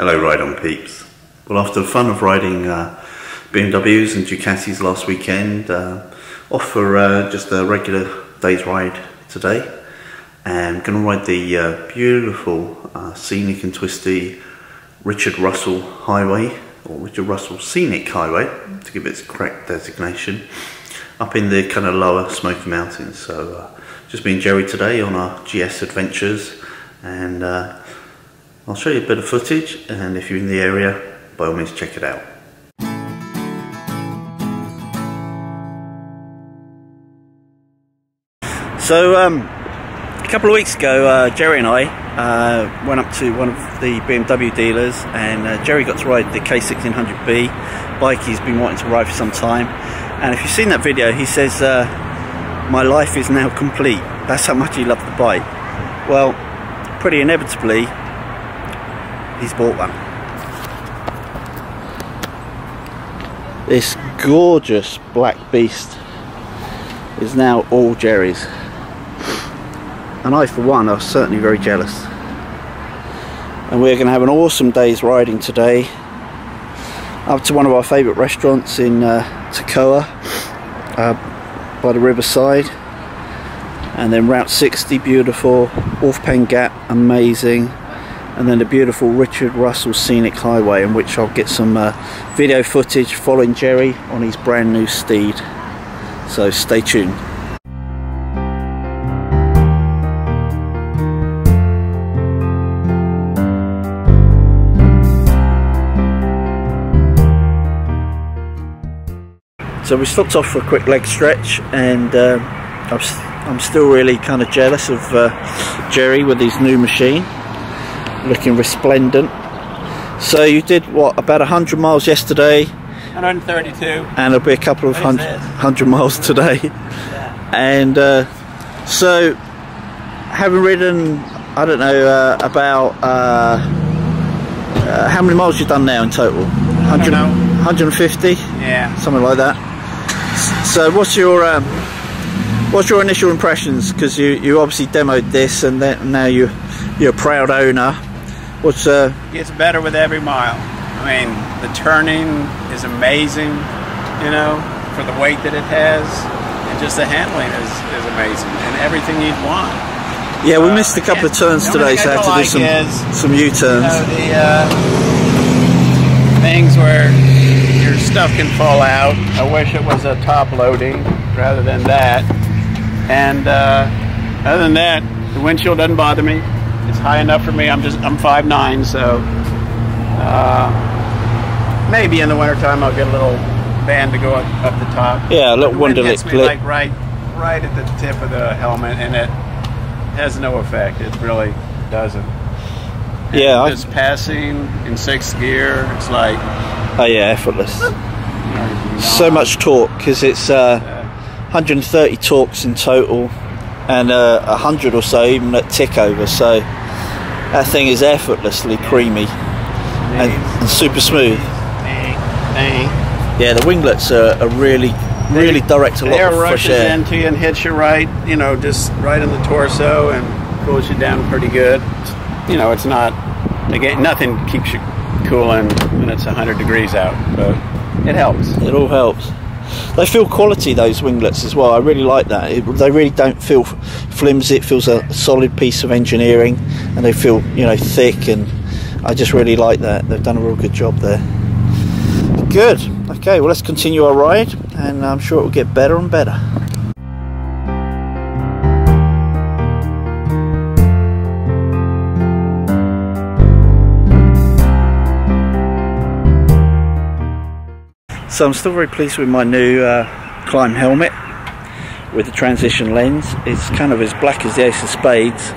Hello Ride On peeps. Well, after the fun of riding BMWs and Ducatis last weekend, off for just a regular day's ride today, and I'm going to ride the beautiful scenic and twisty Richard Russell Highway, or Richard Russell Scenic Highway to give it its correct designation, up in the kind of lower Smoky Mountains. So just me and Jerry today on our GS adventures, and I'll show you a bit of footage, and if you're in the area, by all means check it out. So a couple of weeks ago, Jerry and I went up to one of the BMW dealers, and Jerry got to ride the K1600B bike he's been wanting to ride for some time. And if you've seen that video, he says, my life is now complete. That's how much he loved the bike. Well, pretty inevitably, he's bought one. This gorgeous black beast is now all Jerry's. And I, for one, are certainly very jealous. And we're going to have an awesome day's riding today, up to one of our favourite restaurants in Toccoa, by the riverside, and then Route 60, beautiful, Wolfpen Gap, amazing, and then the beautiful Richard Russell Scenic Highway, in which I'll get some video footage following Jerry on his brand new steed. So stay tuned. So we stopped off for a quick leg stretch, and I'm still really kind of jealous of Jerry with his new machine, looking resplendent. So you did what, about 100 miles yesterday? 132. And it'll be a couple of hundred miles today. Yeah. And so having ridden, I don't know, about how many miles you've done now in total? 100, 150? Yeah. Something like that. So what's your initial impressions? Because you obviously demoed this, and then now you're a proud owner. What's Gets better with every mile. I mean, the turning is amazing, you know, for the weight that it has, and just the handling is amazing, and everything you'd want. Yeah, we missed a couple of turns today, so I had to do some U-turns. You know, the things where your stuff can fall out. I wish it was a top loading rather than that. And other than that, the windshield doesn't bother me. It's high enough for me. I'm 5'9", so maybe in the wintertime I'll get a little band to go up the top. Yeah, a little wonderlic clip. Like right at the tip of the helmet, and it has no effect. It really doesn't. And yeah, just passing in 6th gear, it's like, oh yeah, effortless. So much torque, because it's 130 torques in total, and 100 or so even at tick over. So that thing is effortlessly creamy and super smooth. Yeah, the winglets are really direct a lot of fresh air. It into you and hits you right, you know, just right in the torso, and cools you down pretty good. You know, it's not, again, nothing keeps you cooling when it's 100 degrees out, but it helps. It all helps. They feel quality, those winglets, as well. I really like that. They really don't feel flimsy. It feels a solid piece of engineering, and they feel, you know, thick, and I just really like that. They've done a real good job there. Good. Okay, well, let's continue our ride, and I'm sure it will get better and better. So I'm still very pleased with my new Klim helmet with the transition lens. It's kind of as black as the ace of spades,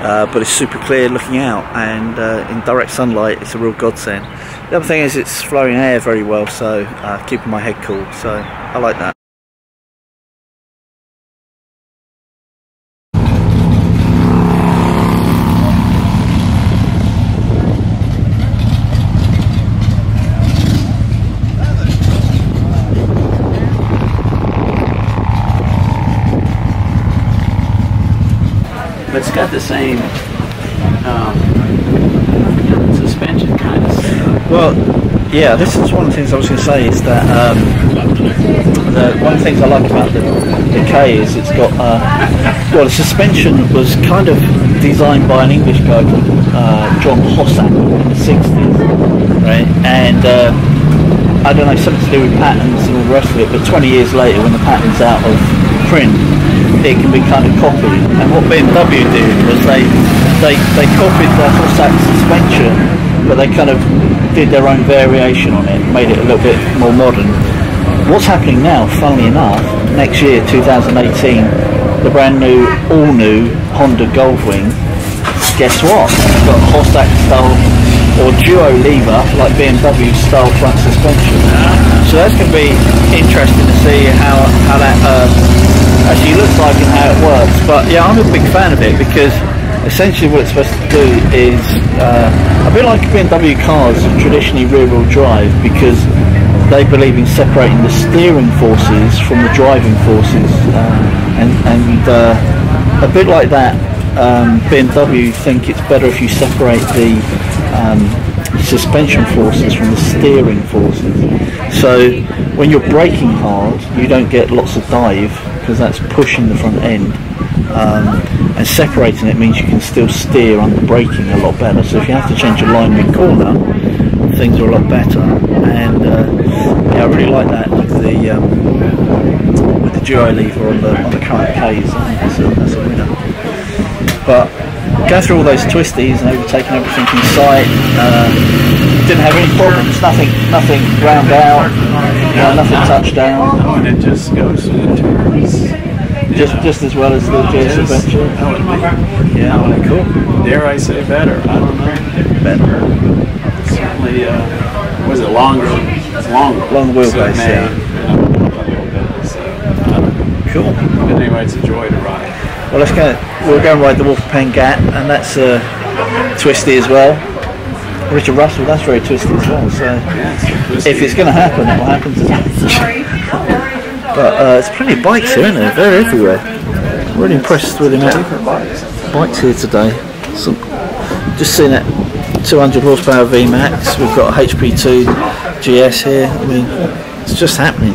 but it's super clear looking out, and in direct sunlight it's a real godsend. The other thing is it's flowing air very well, so keeping my head cool, so I like that. It's got the same suspension kind of Well, yeah, this is one of the things I was going to say is that one of the things I like about the K is it's got well, the suspension was kind of designed by an English guy called John Hossack in the 60s, right? And I don't know, something to do with patterns and all the rest of it, but 20 years later when the pattern's out of print, it can be kind of copied. And what BMW did was they copied the Hossack suspension, but they kind of did their own variation on it, made it a little bit more modern. What's happening now, funnily enough, next year, 2018, the brand new, all new Honda Goldwing, guess what? It's got Hossack style or duo lever, like BMW style front suspension. So that's going to be interesting to see how that actually looks like and how it works. But yeah, I'm a big fan of it because essentially what it's supposed to do is a bit like BMW cars traditionally rear-wheel drive, because they believe in separating the steering forces from the driving forces, and a bit like that, BMW think it's better if you separate the suspension forces from the steering forces. So when you're braking hard, you don't get lots of dive because that's pushing the front end. And separating it means you can still steer under braking a lot better. So if you have to change your line mid-corner, things are a lot better. And yeah, I really like that with the duo lever on the current Ks. That's a winner. But going through all those twisties and overtaking everything in sight, didn't have any problems. Nothing ground out, nothing touched down. Oh, and it just goes through the turns. Just as well as the GS Adventure. Yeah, cool. Dare I say better? I don't know. Better. Certainly, was it longer? It's longer. Long wheelbase, so yeah. Cool. But anyway, it's a joy to ride. Well, we'll go and ride the Wolfpan Gat, and that's twisty as well. Richard Russell, that's very twisty as well. So yeah, if it's going to happen, it will happen today. But there's plenty of bikes here, isn't there? They're everywhere. Really impressed with the amount of bikes here today. So, just seen that 200 horsepower VMAX. We've got a HP2 GS here. I mean, it's just happening.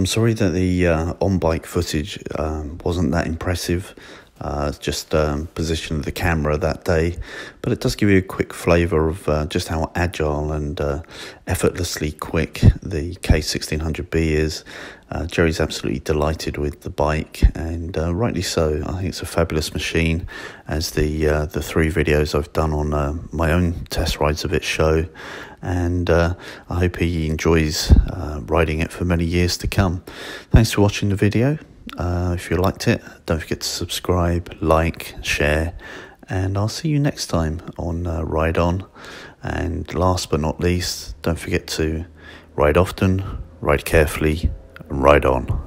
I'm sorry that the on-bike footage wasn't that impressive. Just position of the camera that day, but it does give you a quick flavour of just how agile and effortlessly quick the K1600B is. Jerry's absolutely delighted with the bike, and rightly so. I think it's a fabulous machine, as the 3 videos I've done on my own test rides of it show, and I hope he enjoys riding it for many years to come. Thanks for watching the video. If you liked it, don't forget to subscribe, like, share, and I'll see you next time on Ride On. And last but not least, don't forget to ride often, ride carefully, and ride on.